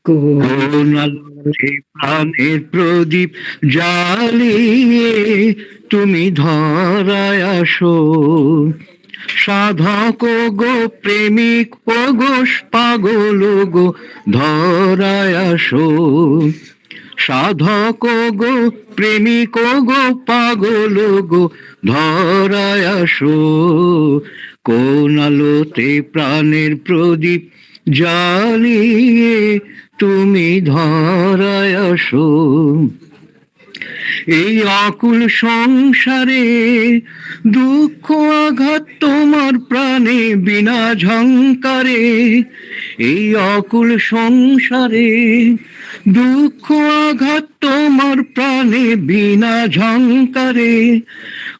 কোন আলোতে প্রাণের প্রদীপ জ্বালিয়ে তুমি ধরায় আসো, সাধক গো প্রেমিক ও গো পাগল গো ধরায় আসো, সাধক গো প্রেমিক গো পাগল গো ধরায় আসো, কোন আলোতে প্রাণের প্রদীপ জ্বালিয়ে তুমি ধরায় আসো। এই আকুল সংসারে দুঃখ আঘাত তোমার প্রাণে বিনা ঝংকারে, এই অকুল সংসারে দুঃখ আঘাত তোমার প্রাণে বিনা ঝংকারে,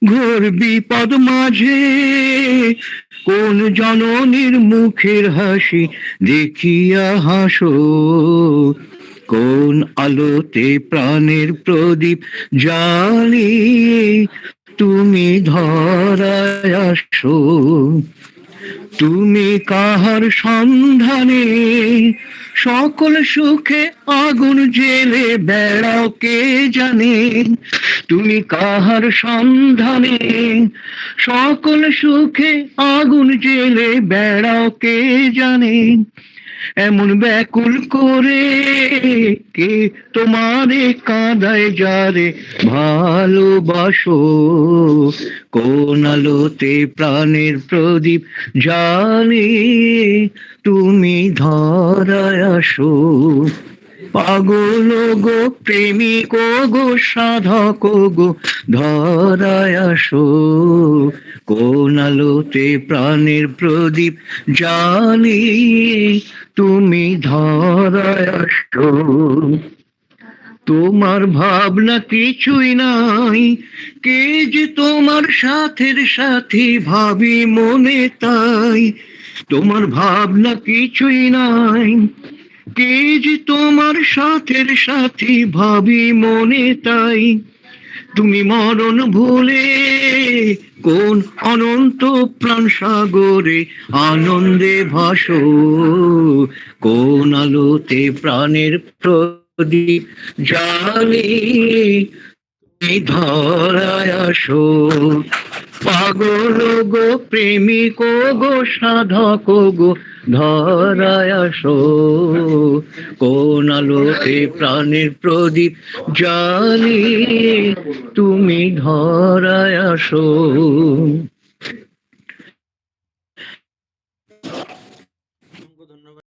ঘোর বিপদ মাঝে কোন জননীর মুখের হাসি দেখিয়া হাসো, কোন আলোতে প্রাণের প্রদীপ জ্বালিয়ে তুমি ধরায় আসো, তুমি কাহার সন্ধানে সকল সুখে আগুন জেলে বেড়াও কে জানে, তুমি কাহার সন্ধানে সকল সুখে আগুন জেলে বেড়াও কে জানে, এমন ব্যাকুল করে কে তোমারে কাঁদায় যারে ভালোবাসো, কোন আলোতে প্রাণের প্রদীপ জ্বালিয়ে তুমি ধরায় আসো, পাগল গো প্রেমিক গো সাধক গো ধরায় আসো, কোন আলোতে প্রাণের প্রদীপ জ্বালিয়ে তুমি ধরায় আসো। তোমার ভাবনা কিছুই নাই, কে যে তোমার সাথের সাথী ভাবি মনে তাই, তোমার ভাবনা কিছুই নাই, কে যে তোমার সাথের সাথী ভাবি মনে তাই, তুমি মরণ ভুলে কোন অনন্ত প্রাণ সাগরে আনন্দে ভাসো, কোন আলোতে প্রাণের প্রদীপ জ্বালিয়ে তুমি ধরায় আসো, পাগল গো প্রেমিক গো সাধক গো ধরায় আসো, কোন আলোতে প্রাণের প্রদীপ জ্বালিয়ে তুমি ধরায় আসো।